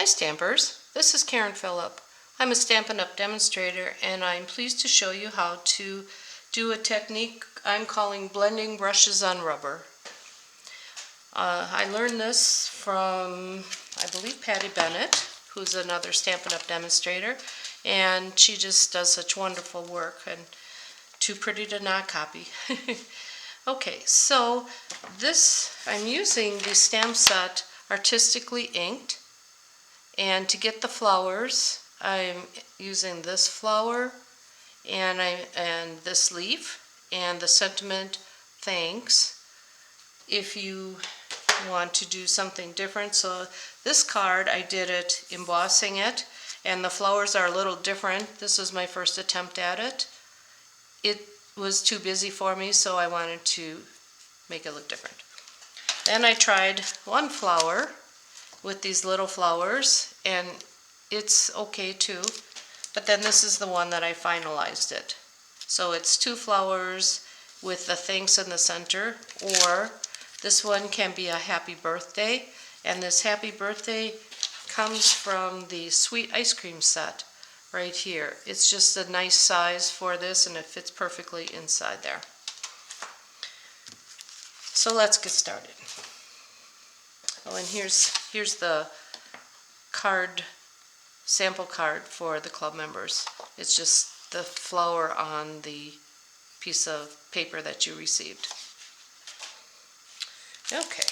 Hi Stampers, this is Karen Phillip. I'm a Stampin Up Demonstrator and I'm pleased to show you how to do a technique I'm calling blending brushes on rubber. I learned this from, I believe, Patty Bennett, who's another Stampin Up Demonstrator, and she just does such wonderful work and too pretty to not copy. Okay, so I'm using the stamp set Artistically Inked. And to get the flowers, I'm using this flower and this leaf and the sentiment thanks if you want to do something different. So this card, I did it embossing it, and the flowers are a little different. This was my first attempt at it. It was too busy for me, so I wanted to make it look different. Then I tried one flower with these little flowers, and it's okay too, but then this is the one that I finalized it. So it's two flowers with the thanks in the center, or this one can be a happy birthday, and this happy birthday comes from the sweet ice cream set right here. It's just a nice size for this, and it fits perfectly inside there. So let's get started. Oh, and here's the card, sample card for the club members. It's just the flower on the piece of paper that you received. Okay,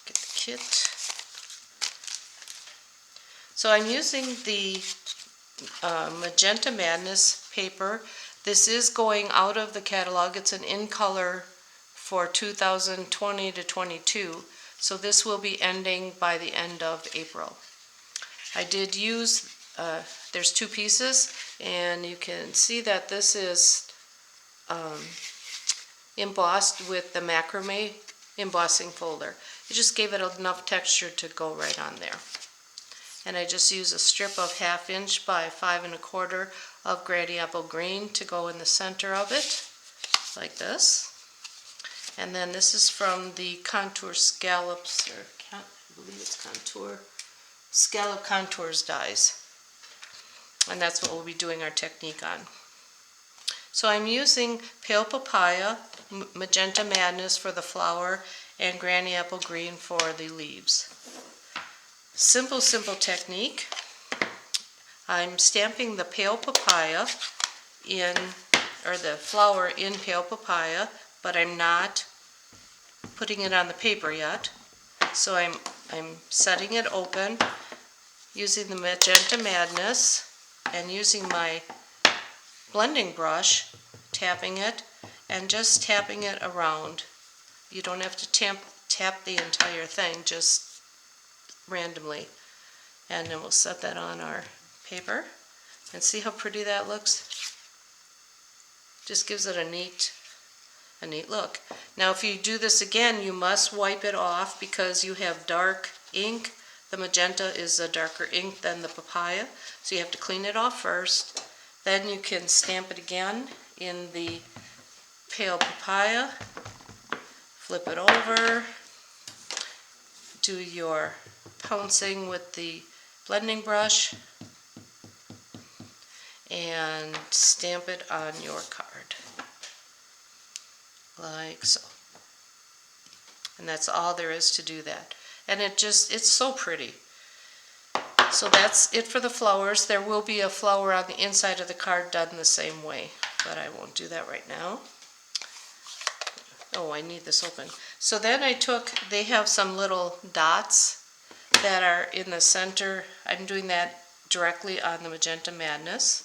get the kit. So I'm using the Magenta Madness paper. This is going out of the catalog. It's an in color for 2020 to 22, so this will be ending by the end of April. I did use, there's two pieces, and you can see that this is embossed with the macrame embossing folder. It just gave it enough texture to go right on there. And I just use a strip of 1/2 inch by 5 1/4 of Granny Apple Green to go in the center of it, like this. And then this is from the Contour Scallops, or I believe it's Contour, Scallop Contours dies. And that's what we'll be doing our technique on. So I'm using Pale Papaya, Magenta Madness for the flower, and Granny Apple Green for the leaves. Simple technique. I'm stamping the Pale Papaya in, or the flower in Pale Papaya, but I'm not putting it on the paper yet. So I'm setting it open using the Magenta Madness and using my blending brush, tapping it and just tapping it around. You don't have to tap the entire thing, just randomly. And then we'll set that on our paper and see how pretty that looks. Just gives it a neat look. Now if you do this again, you must wipe it off because you have dark ink. The magenta is a darker ink than the papaya, so you have to clean it off first. Then you can stamp it again in the Pale Papaya, flip it over, do your pouncing with the blending brush, and stamp it on your card. Like so. And that's all there is to do that. And it's so pretty. So that's it for the flowers. There will be a flower on the inside of the card done the same way, but I won't do that right now. Oh, I need this open. So then they have some little dots that are in the center. I'm doing that directly on the Magenta Madness,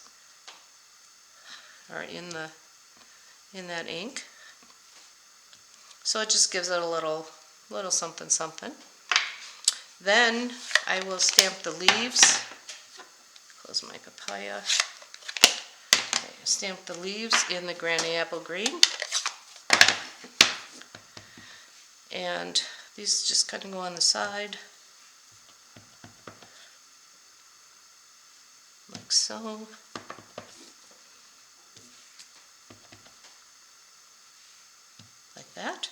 or in that ink. So it just gives it a little something. Then I will stamp the leaves. Close my papaya. Okay, stamp the leaves in the Granny Apple Green. And these just kind of go on the side. Like so. Like that.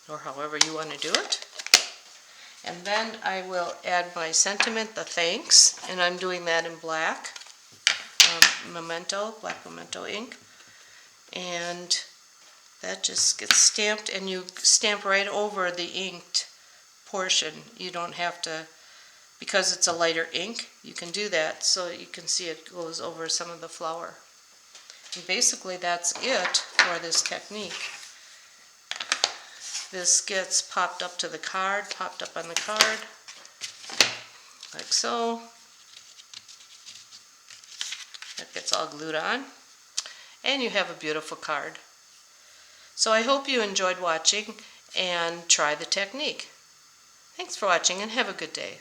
Or however you want to do it. And then I will add my sentiment, the thanks, and I'm doing that in black, black memento ink. And that just gets stamped, and you stamp right over the inked portion. You don't have to, because it's a lighter ink, you can do that so you can see it goes over some of the flower. And basically that's it for this technique. This gets popped up to the card, popped up on the card, like so. That gets all glued on, and you have a beautiful card. So I hope you enjoyed watching and try the technique. Thanks for watching and have a good day.